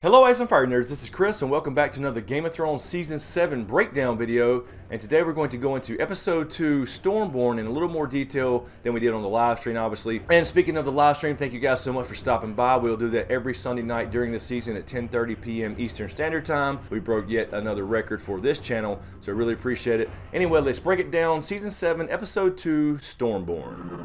Hello Ice and Fire Nerds, this is Chris and welcome back to another Game of Thrones Season 7 breakdown video. And today we're going to go into Episode 2, Stormborn, in a little more detail than we did on the live stream, obviously. And speaking of the live stream, thank you guys so much for stopping by. We'll do that every Sunday night during the season at 10:30 p.m. Eastern Standard Time. We broke yet another record for this channel, so I really appreciate it. Anyway, let's break it down. Season 7, Episode 2, Stormborn.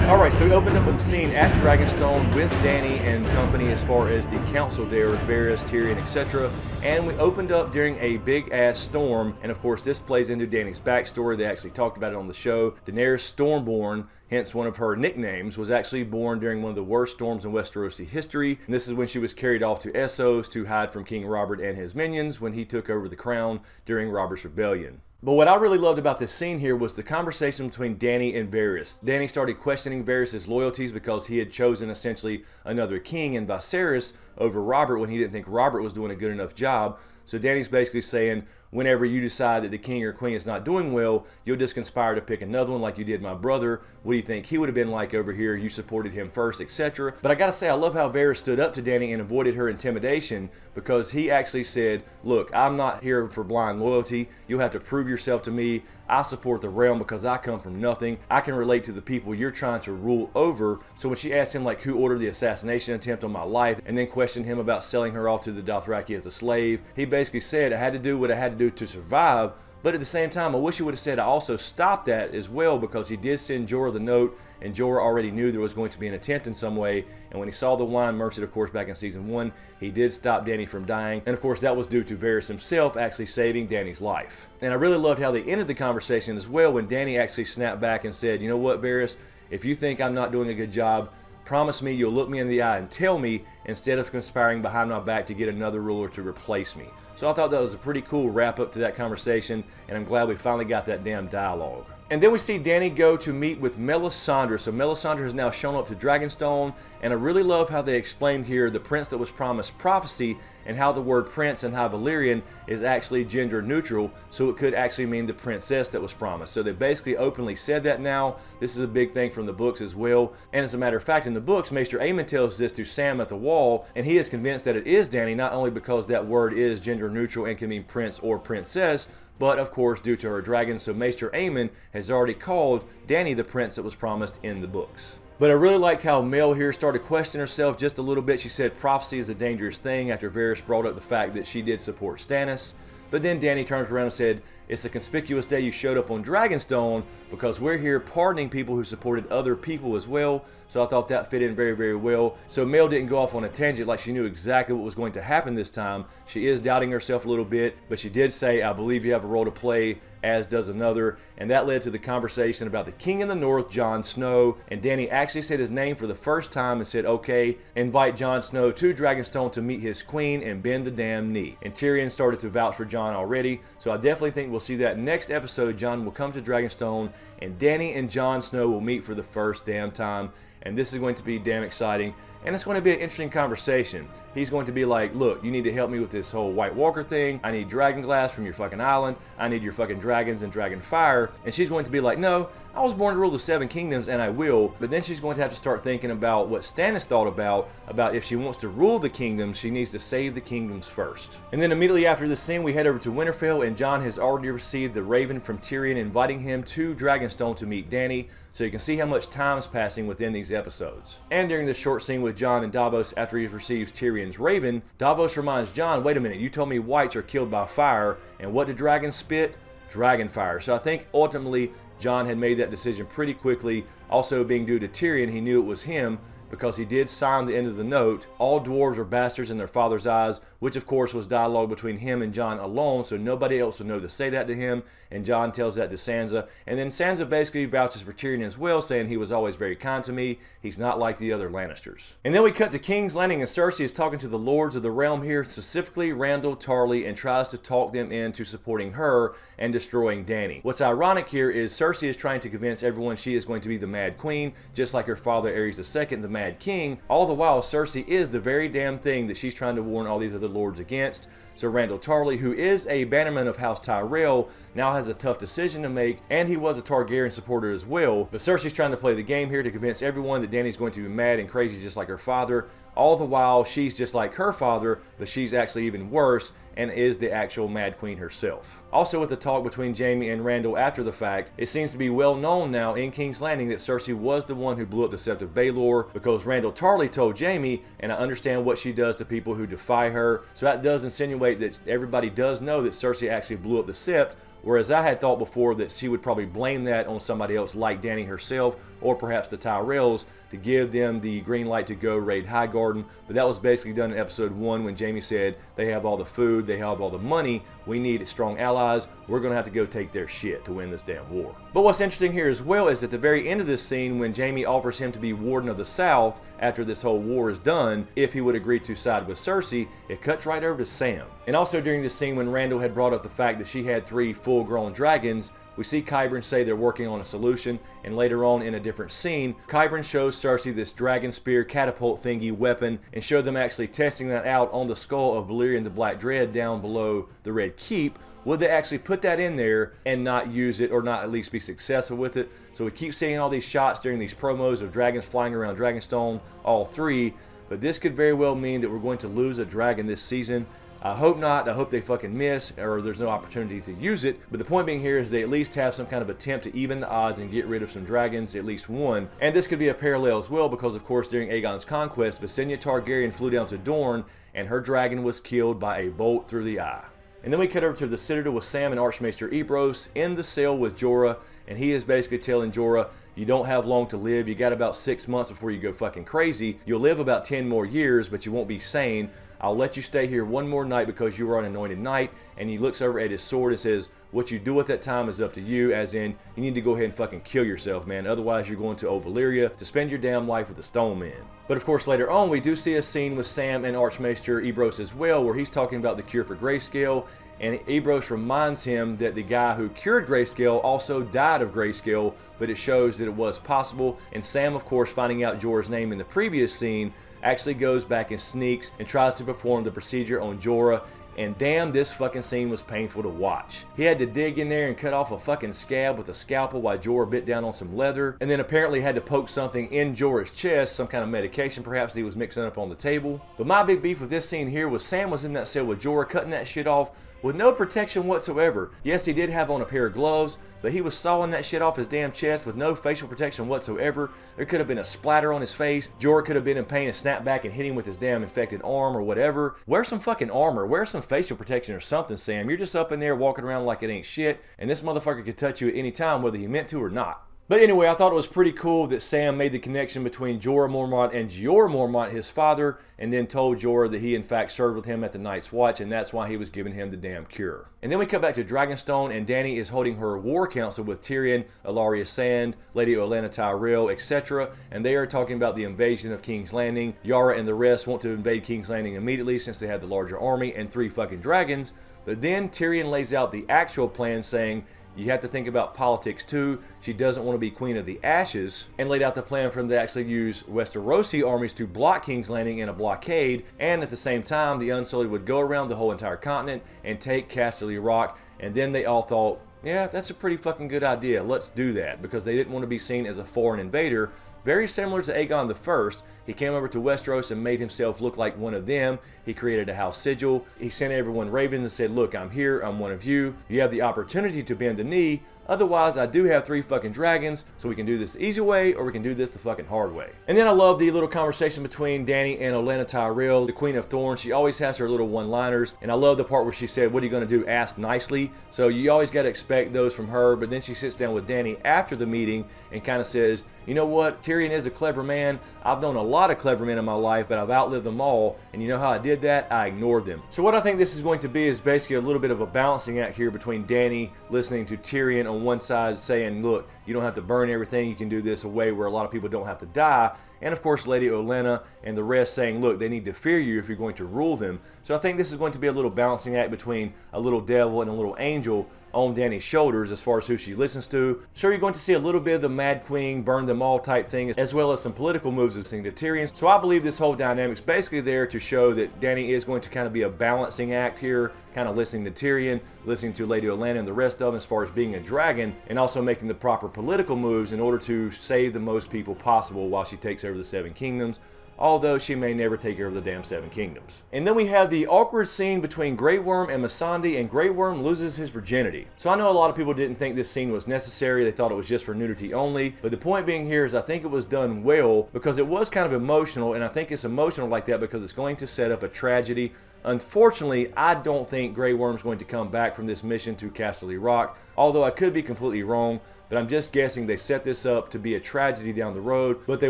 Alright, so we opened up with a scene at Dragonstone with Dany and company as far as the council there with Varys, Tyrion, etc. And we opened up during a big-ass storm, and of course this plays into Dany's backstory. They actually talked about it on the show. Daenerys Stormborn, hence one of her nicknames, was actually born during one of the worst storms in Westerosi history. And this is when she was carried off to Essos to hide from King Robert and his minions when he took over the crown during Robert's Rebellion. But what I really loved about this scene here was the conversation between Dany and Varys. Dany started questioning Varys' loyalties because he had chosen essentially another king in Viserys over Robert when he didn't think Robert was doing a good enough job. So Dany's basically saying, whenever you decide that the king or queen is not doing well, you'll just conspire to pick another one like you did my brother. What do you think he would have been like over here? You supported him first, etc. But I gotta say, I love how Varys stood up to Dany and avoided her intimidation, because he actually said, look, I'm not here for blind loyalty. You'll have to prove yourself to me. I support the realm because I come from nothing. I can relate to the people you're trying to rule over. So when she asked him like who ordered the assassination attempt on my life, and then questioned him about selling her off to the Dothraki as a slave, he basically said, I had to do what I had to do to survive. But at the same time, I wish he would have said I also stopped that as well, because he did send Jorah the note, and Jorah already knew there was going to be an attempt in some way. And when he saw the wine merchant, of course, back in season 1, he did stop Dany from dying. And of course, that was due to Varys himself actually saving Dany's life. And I really loved how they ended the conversation as well, when Dany actually snapped back and said, you know what, Varys, if you think I'm not doing a good job, promise me you'll look me in the eye and tell me, instead of conspiring behind my back to get another ruler to replace me. So I thought that was a pretty cool wrap up to that conversation, and I'm glad we finally got that damn dialogue. And then we see Dany go to meet with Melisandre. So Melisandre has now shown up to Dragonstone, and I really love how they explained here the prince that was promised prophecy, and how the word prince in High Valyrian is actually gender neutral, so it could actually mean the princess that was promised. So they basically openly said that now. This is a big thing from the books as well. And as a matter of fact, in the books, Maester Aemon tells this to Sam at the wall, and he is convinced that it is Dany, not only because that word is gender neutral and can mean prince or princess, but of course due to her dragon. So Maester Aemon has already called Dany the prince that was promised in the books. But I really liked how Mel here started questioning herself just a little bit. She said prophecy is a dangerous thing after Varys brought up the fact that she did support Stannis. But then Dany turns around and said, it's a conspicuous day you showed up on Dragonstone, because we're here pardoning people who supported other people as well. So I thought that fit in very, very well. So Mel didn't go off on a tangent like she knew exactly what was going to happen this time. She is doubting herself a little bit, but she did say, I believe you have a role to play, as does another. And that led to the conversation about the King in the North, Jon Snow. And Dany actually said his name for the first time and said, okay, invite Jon Snow to Dragonstone to meet his queen and bend the damn knee. And Tyrion started to vouch for Jon already. So I definitely think we'll see that next episode. Jon will come to Dragonstone, and Dany and Jon Snow will meet for the first damn time. And this is going to be damn exciting, and it's going to be an interesting conversation. He's going to be like, look, you need to help me with this whole White Walker thing. I need dragon glass from your fucking island. I need your fucking dragons and dragon fire. And she's going to be like, no, I was born to rule the 7 kingdoms and I will. But then she's going to have to start thinking about what Stannis thought about if she wants to rule the kingdoms, she needs to save the kingdoms first. And then immediately after this scene, we head over to Winterfell, and Jon has already received the raven from Tyrion inviting him to Dragonstone to meet Dany. So you can see how much time is passing within these episodes. And during this short scene with Jon and Davos after he receives Tyrion's raven, Davos reminds Jon, wait a minute, you told me whites are killed by fire, and what do dragons spit? Dragon fire. So I think ultimately Jon had made that decision pretty quickly. Also being due to Tyrion, he knew it was him, because he did sign the end of the note, all dwarves are bastards in their father's eyes, which of course was dialogue between him and Jon alone, so nobody else would know to say that to him, and Jon tells that to Sansa, and then Sansa basically vouches for Tyrion as well, saying he was always very kind to me, he's not like the other Lannisters. And then we cut to King's Landing, and Cersei is talking to the lords of the realm here, specifically Randall Tarly, and tries to talk them into supporting her and destroying Dany. What's ironic here is Cersei is trying to convince everyone she is going to be the Mad Queen, just like her father Aerys II, the Mad Mad King. All the while, Cersei is the very damn thing that she's trying to warn all these other lords against. So Randyll Tarly, who is a bannerman of House Tyrell, now has a tough decision to make, and he was a Targaryen supporter as well. But Cersei's trying to play the game here to convince everyone that Dany's going to be mad and crazy just like her father. All the while, she's just like her father, but she's actually even worse and is the actual Mad Queen herself. Also, with the talk between Jaime and Randyll after the fact, it seems to be well known now in King's Landing that Cersei was the one who blew up the Sept of Baelor, because Randyll Tarly told Jaime, and I understand what she does to people who defy her, so that does insinuate that everybody does know that Cersei actually blew up the Sept, whereas I had thought before that she would probably blame that on somebody else like Dany herself, or perhaps the Tyrells, to give them the green light to go raid Highgarden. But that was basically done in episode 1 when Jaime said they have all the food, they have all the money, we need strong allies, we're going to have to go take their shit to win this damn war. But what's interesting here as well is at the very end of this scene when Jaime offers him to be Warden of the South after this whole war is done, if he would agree to side with Cersei, it cuts right over to Sam. And also during this scene when Randyll had brought up the fact that she had 3 full-grown dragons, we see Qyburn say they're working on a solution, and later on in a different scene, Qyburn shows Cersei this dragon spear catapult thingy weapon and showed them actually testing that out on the skull of Balerion the Black Dread down below the Red Keep. Would they actually put that in there and not use it, or not at least be successful with it? So we keep seeing all these shots during these promos of dragons flying around Dragonstone, all 3, but this could very well mean that we're going to lose a dragon this season. I hope not. I hope they fucking miss, or there's no opportunity to use it. But the point being here is they at least have some kind of attempt to even the odds and get rid of some dragons, at least one. And this could be a parallel as well, because of course during Aegon's conquest, Visenya Targaryen flew down to Dorne, and her dragon was killed by a bolt through the eye. And then we cut over to the Citadel with Sam and Archmaester Ebrose in the cell with Jorah, and he is basically telling Jorah, you don't have long to live, you got about 6 months before you go fucking crazy, you'll live about 10 more years, but you won't be sane. I'll let you stay here one more night because you are an anointed knight. And he looks over at his sword and says, what you do at that time is up to you, as in, you need to go ahead and fucking kill yourself, man. Otherwise, you're going to Old Valyria to spend your damn life with the Stone Men. But of course, later on, we do see a scene with Sam and Archmaester Ebrose as well, where he's talking about the cure for grayscale. And Ebrose reminds him that the guy who cured grayscale also died of grayscale, but it shows that it was possible. And Sam, of course, finding out Jorah's name in the previous scene, actually goes back and sneaks and tries to perform the procedure on Jorah. And damn, this fucking scene was painful to watch. He had to dig in there and cut off a fucking scab with a scalpel while Jorah bit down on some leather, and then apparently had to poke something in Jorah's chest, some kind of medication perhaps that he was mixing up on the table. But my big beef with this scene here was Sam was in that cell with Jorah cutting that shit off with no protection whatsoever. Yes, he did have on a pair of gloves, but he was sawing that shit off his damn chest with no facial protection whatsoever. There could have been a splatter on his face. Jorah could have been in pain and snapped back and hit him with his damn infected arm or whatever. Wear some fucking armor. Wear some facial protection or something, Sam. You're just up in there walking around like it ain't shit, and this motherfucker could touch you at any time whether he meant to or not. But anyway, I thought it was pretty cool that Sam made the connection between Jorah Mormont and Jeor Mormont, his father, and then told Jorah that he in fact served with him at the Night's Watch, and that's why he was giving him the damn cure. And then we come back to Dragonstone, and Dany is holding her war council with Tyrion, Ellaria Sand, Lady Olenna Tyrell, etc., and they are talking about the invasion of King's Landing. Yara and the rest want to invade King's Landing immediately since they have the larger army and 3 fucking dragons. But then Tyrion lays out the actual plan, saying, you have to think about politics too. She doesn't want to be Queen of the Ashes, and laid out the plan for them to actually use Westerosi armies to block King's Landing in a blockade, and at the same time the Unsullied would go around the whole entire continent and take Casterly Rock. And then they all thought, yeah, that's a pretty fucking good idea, let's do that, because they didn't want to be seen as a foreign invader. Very similar to Aegon I. He came over to Westeros and made himself look like one of them. He created a house sigil. He sent everyone ravens and said, look, I'm here, I'm one of you. You have the opportunity to bend the knee. Otherwise, I do have 3 fucking dragons, so we can do this the easy way, or we can do this the fucking hard way. And then I love the little conversation between Dany and Olenna Tyrell, the Queen of Thorns. She always has her little one-liners, and I love the part where she said, what are you going to do? Ask nicely. So you always got to expect those from her, but then she sits down with Dany after the meeting and kind of says, you know what, Tyrion is a clever man. I've known a lot of clever men in my life, but I've outlived them all, and you know how I did that? I ignored them. So what I think this is going to be is basically a little bit of a balancing act here between Dany listening to Tyrion on one side saying, look, you don't have to burn everything, you can do this a way where a lot of people don't have to die, and of course Lady Olenna and the rest saying, look, they need to fear you if you're going to rule them. So I think this is going to be a little balancing act between a little devil and a little angel on Dany's shoulders as far as who she listens to. Sure, you're going to see a little bit of the Mad Queen, burn them all type thing, as well as some political moves listening to Tyrion. So I believe this whole dynamic's basically there to show that Dany is going to kind of be a balancing act here, kind of listening to Tyrion, listening to Lady Olenna and the rest of them as far as being a dragon, and also making the proper political moves in order to save the most people possible while she takes over the Seven Kingdoms, although she may never take care of the damn Seven Kingdoms. And then we have the awkward scene between Grey Worm and Melisandre, and Grey Worm loses his virginity. So I know a lot of people didn't think this scene was necessary, they thought it was just for nudity only, but the point being here is I think it was done well because it was kind of emotional, and I think it's emotional like that because it's going to set up a tragedy. Unfortunately, I don't think Grey Worm's going to come back from this mission to Casterly Rock, although I could be completely wrong, but I'm just guessing they set this up to be a tragedy down the road. But they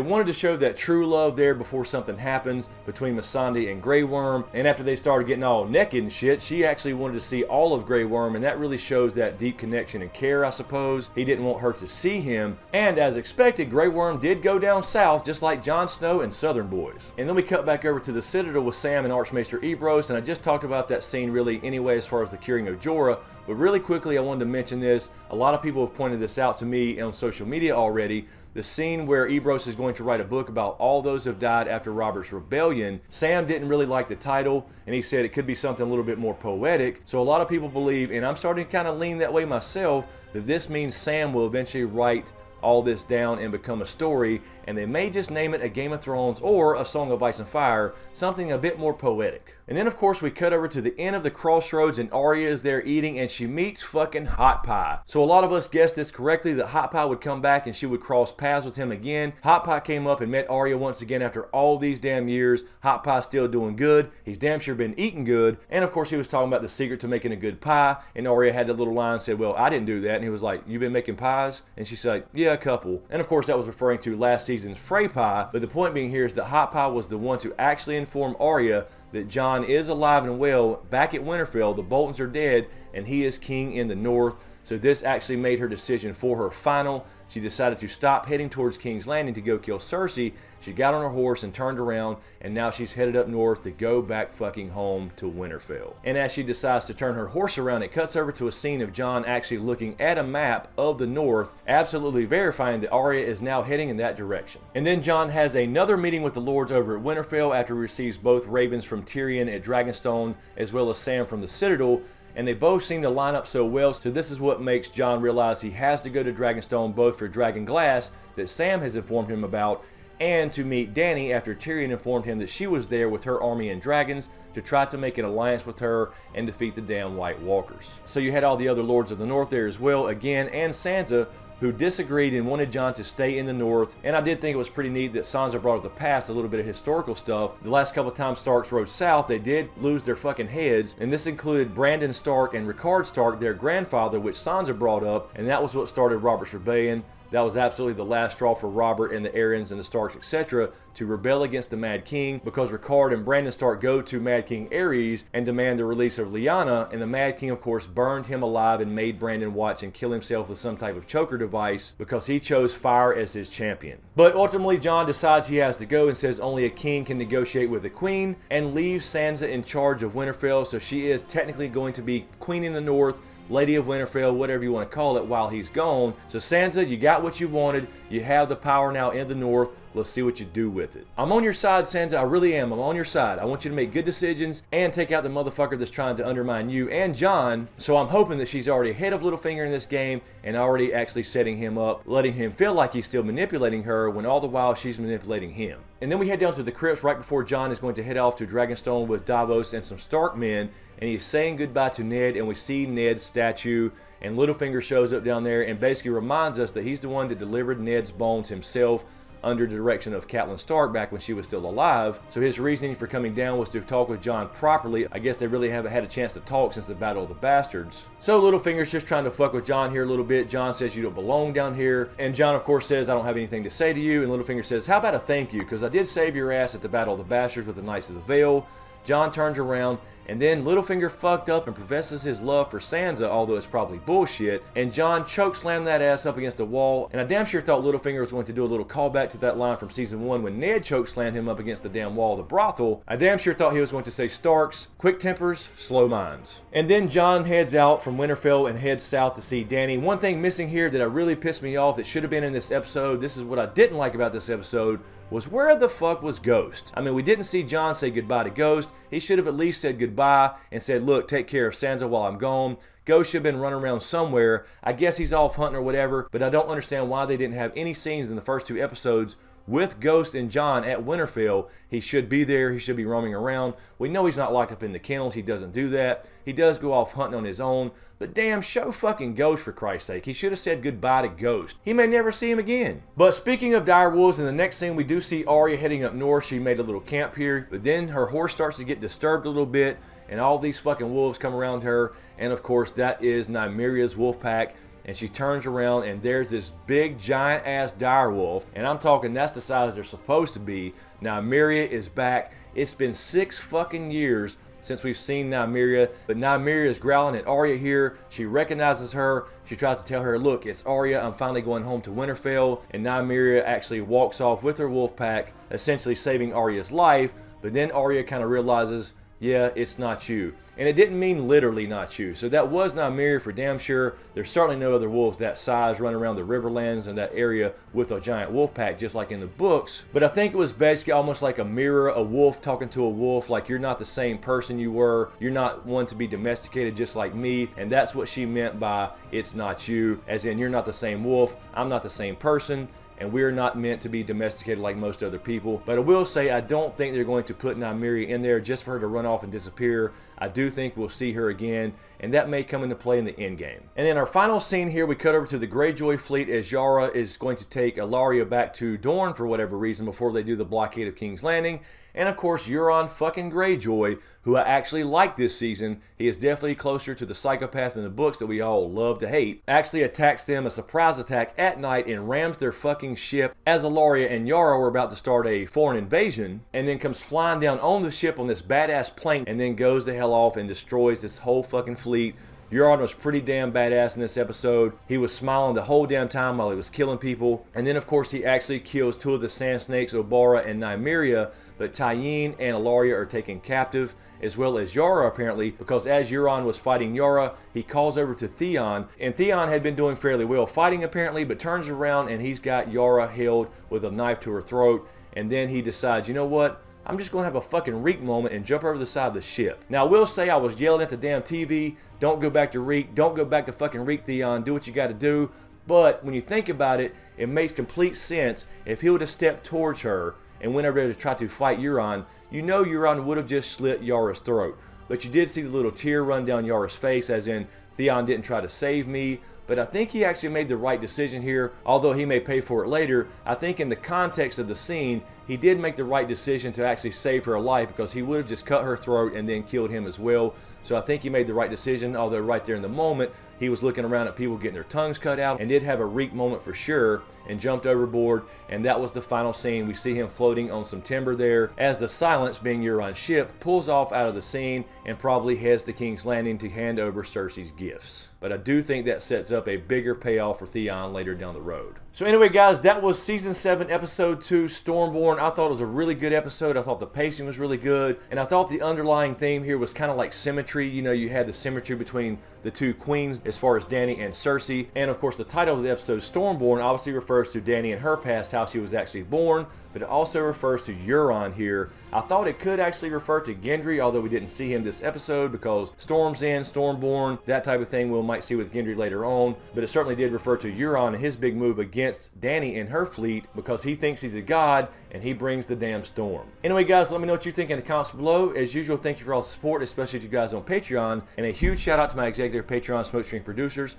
wanted to show that true love there before something happens between Melisandre and Grey Worm, and after they started getting all naked and shit, she actually wanted to see all of Grey Worm, and that really shows that deep connection and care, I suppose. He didn't want her to see him, and as expected, Grey Worm did go down south just like Jon Snow and Southern Boys. And then we cut back over to the Citadel with Sam and Archmaester Ebrose, and I just talked about that scene really anyway as far as the curing of Jorah, but really quickly I wanted to mention this. A lot of people have pointed this out to me on social media already. The scene where Ebrose is going to write a book about all those who have died after Robert's rebellion. Sam didn't really like the title, and he said it could be something a little bit more poetic. So a lot of people believe, and I'm starting to kind of lean that way myself, that this means Sam will eventually write all this down and become a story, and they may just name it a Game of Thrones or a Song of Ice and Fire, something a bit more poetic. And then of course we cut over to the end of the crossroads, and Arya is there eating, and she meets fucking Hot Pie. So a lot of us guessed this correctly, that Hot Pie would come back and she would cross paths with him again. Hot Pie came up and met Arya once again after all these damn years. Hot Pie's still doing good, he's damn sure been eating good, and of course he was talking about the secret to making a good pie, and Arya had that little line, said, well, I didn't do that, and he was like, you been making pies? And she said, yeah, a couple. And of course that was referring to last season's Frey Pie, but the point being here is that Hot Pie was the one to actually inform Arya that Jon is alive and well back at Winterfell, the Boltons are dead, and he is king in the north. So this actually made her decision for her final. She decided to stop heading towards King's Landing to go kill Cersei. She got on her horse and turned around, and now she's headed up north to go back fucking home to Winterfell. And as she decides to turn her horse around, it cuts over to a scene of Jon actually looking at a map of the north, absolutely verifying that Arya is now heading in that direction. And then Jon has another meeting with the lords over at Winterfell after he receives both ravens from Tyrion at Dragonstone as well as Sam from the Citadel, and they both seem to line up so well, so this is what makes Jon realize he has to go to Dragonstone both for Dragon Glass that Sam has informed him about, and to meet Dany after Tyrion informed him that she was there with her army and dragons to try to make an alliance with her and defeat the damn White Walkers. So you had all the other lords of the north there as well again, and Sansa, who disagreed and wanted Jon to stay in the north. And I did think it was pretty neat that Sansa brought up the past, a little bit of historical stuff. The last couple of times Starks rode south, they did lose their fucking heads, and this included Brandon Stark and Rickard Stark, their grandfather, which Sansa brought up, and that was what started Robert's rebellion. That was absolutely the last straw for Robert and the Arryns and the Starks, etc., to rebel against the Mad King, because Rickard and Brandon Stark go to Mad King Aerys and demand the release of Lyanna, and the Mad King, of course, burned him alive and made Brandon watch and kill himself with some type of choker device because he chose fire as his champion. But ultimately, Jon decides he has to go and says only a king can negotiate with a queen, and leaves Sansa in charge of Winterfell, so she is technically going to be queen in the north, Lady of Winterfell, whatever you want to call it, while he's gone. So Sansa, you got what you wanted. You have the power now in the north. Let's see what you do with it. I'm on your side, Sansa. I really am. I'm on your side. I want you to make good decisions and take out the motherfucker that's trying to undermine you and Jon. So I'm hoping that she's already ahead of Littlefinger in this game and already actually setting him up, letting him feel like he's still manipulating her when all the while she's manipulating him. And then we head down to the crypts right before Jon is going to head off to Dragonstone with Davos and some Stark men, and he's saying goodbye to Ned, and we see Ned's statue, and Littlefinger shows up down there and basically reminds us that he's the one that delivered Ned's bones himself under the direction of Catelyn Stark back when she was still alive. So his reasoning for coming down was to talk with Jon properly. I guess they really haven't had a chance to talk since the Battle of the Bastards. So Littlefinger's just trying to fuck with Jon here a little bit. Jon says you don't belong down here, and Jon of course says I don't have anything to say to you, and Littlefinger says how about a thank you, because I did save your ass at the Battle of the Bastards with the Knights of the Vale. Jon turns around, and then Littlefinger fucked up and professes his love for Sansa, although it's probably bullshit, and Jon chokeslammed that ass up against the wall, and I damn sure thought Littlefinger was going to do a little callback to that line from season 1 when Ned chokeslammed him up against the damn wall of the brothel. I damn sure thought he was going to say Starks, quick tempers, slow minds. And then Jon heads out from Winterfell and heads south to see Dany. One thing missing here that really pissed me off that should have been in this episode, this is what I didn't like about this episode, was where the fuck was Ghost? I mean, we didn't see Jon say goodbye to Ghost. He should have at least said goodbye and said, look, take care of Sansa while I'm gone. Ghost should have been running around somewhere. I guess he's off hunting or whatever, but I don't understand why they didn't have any scenes in the first 2 episodes with Ghost and Jon at Winterfell. He should be there. He should be roaming around. We know he's not locked up in the kennels. He doesn't do that. He does go off hunting on his own. But damn, show fucking Ghost for Christ's sake. He should have said goodbye to Ghost. He may never see him again. But speaking of dire wolves, in the next scene we do see Arya heading up north. She made a little camp here. But then her horse starts to get disturbed a little bit. And all these fucking wolves come around her. And of course that is Nymeria's wolf pack. And she turns around and there's this big giant ass direwolf, and I'm talking that's the size they're supposed to be. Nymeria is back. It's been 6 fucking years since we've seen Nymeria, but Nymeria is growling at Arya here. She recognizes her. She tries to tell her, look, it's Arya, I'm finally going home to Winterfell. And Nymeria actually walks off with her wolf pack, essentially saving Arya's life. But then Arya kind of realizes, yeah, it's not you. And it didn't mean literally not you. So that was Nymeria for damn sure. There's certainly no other wolves that size running around the Riverlands and that area with a giant wolf pack, just like in the books. But I think it was basically almost like a mirror, a wolf talking to a wolf, like you're not the same person you were. You're not one to be domesticated just like me. And that's what she meant by it's not you, as in you're not the same wolf. I'm not the same person. And we're not meant to be domesticated like most other people. But I will say, I don't think they're going to put Nymeria in there just for her to run off and disappear. I do think we'll see her again, and that may come into play in the end game. And then our final scene here, we cut over to the Greyjoy fleet as Yara is going to take Ellaria back to Dorne for whatever reason before they do the blockade of King's Landing. And of course, Euron fucking Greyjoy, who I actually like this season, he is definitely closer to the psychopath in the books that we all love to hate, actually attacks them, a surprise attack at night, and rams their fucking ship as Ellaria and Yara were about to start a foreign invasion, and then comes flying down on the ship on this badass plank, and then goes the hell off and destroys this whole fucking fleet. Euron was pretty damn badass in this episode. He was smiling the whole damn time while he was killing people. And then of course he actually kills 2 of the Sand Snakes, Obara and Nymeria, but Tyene and Ellaria are taken captive, as well as Yara apparently, because as Euron was fighting Yara, he calls over to Theon, and Theon had been doing fairly well fighting apparently, but turns around and he's got Yara held with a knife to her throat, and then he decides, you know what? I'm just going to have a fucking Reek moment and jump over the side of the ship. Now, I will say I was yelling at the damn TV, don't go back to Reek, don't go back to fucking Reek, Theon, do what you got to do. But when you think about it, it makes complete sense. If he would have stepped towards her and went over there to try to fight Euron, you know Euron would have just slit Yara's throat. But you did see the little tear run down Yara's face, as in, Theon didn't try to save me. But I think he actually made the right decision here, although he may pay for it later. I think in the context of the scene, he did make the right decision to actually save her life, because he would have just cut her throat and then killed him as well. So I think he made the right decision, although right there in the moment, he was looking around at people getting their tongues cut out and did have a Reek moment for sure and jumped overboard. And that was the final scene. We see him floating on some timber there as the Silence, being Euron's ship, pulls off out of the scene and probably heads to King's Landing to hand over Cersei's gifts. But I do think that sets up a bigger payoff for Theon later down the road. So anyway, guys, that was Season 7, Episode 2, Stormborn. I thought it was a really good episode. I thought the pacing was really good. And I thought the underlying theme here was kind of like symmetry. You know, you had the symmetry between the 2 queens as far as Dany and Cersei. And of course, the title of the episode, Stormborn, obviously refers to Dany and her past, how she was actually born. But it also refers to Euron here. I thought it could actually refer to Gendry, although we didn't see him this episode, because Storm's in, Stormborn, that type of thing we might see with Gendry later on. But it certainly did refer to Euron and his big move against Dany and her fleet, because he thinks he's a god and he brings the damn storm. Anyway, guys, let me know what you think in the comments below. As usual, thank you for all the support, especially to you guys on Patreon. And a huge shout out to my executive Patreon Smokescreen producers,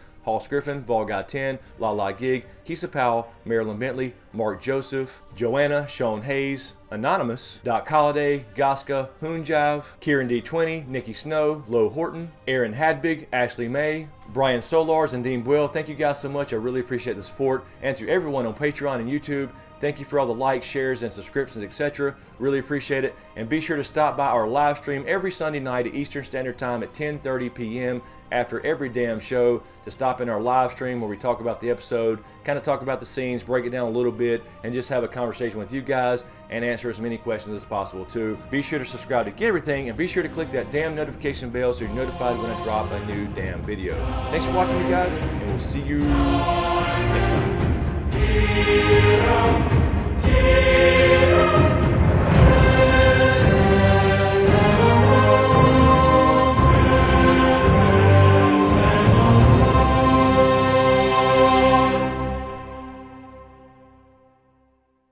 Griffin, Vol10, Lala Gig, Kissa Powell, Marilyn Bentley, Marc Joseph, JoAnna, Sean Hayes, Anonymous, Doc Holliday, Goska, HoonJive, Kieran D20, Nicki Snow, Lo Horton, Erin Habig, Ashley May, Brian Solarz, and Bwell. Thank you guys so much. I really appreciate the support. And to everyone on Patreon and YouTube, Thank you for all the likes, shares, and subscriptions, etc. Really appreciate it. And be sure to stop by our live stream every Sunday night at Eastern Standard Time at 10:30 p.m. after every damn show, to stop in our live stream where we talk about the episode, kind of talk about the scenes, break it down a little bit, and just have a conversation with you guys and answer as many questions as possible too. Be sure to subscribe to get everything, and be sure to click that damn notification bell so you're notified when I drop a new damn video. Thanks for watching, you guys, and we'll see you next time.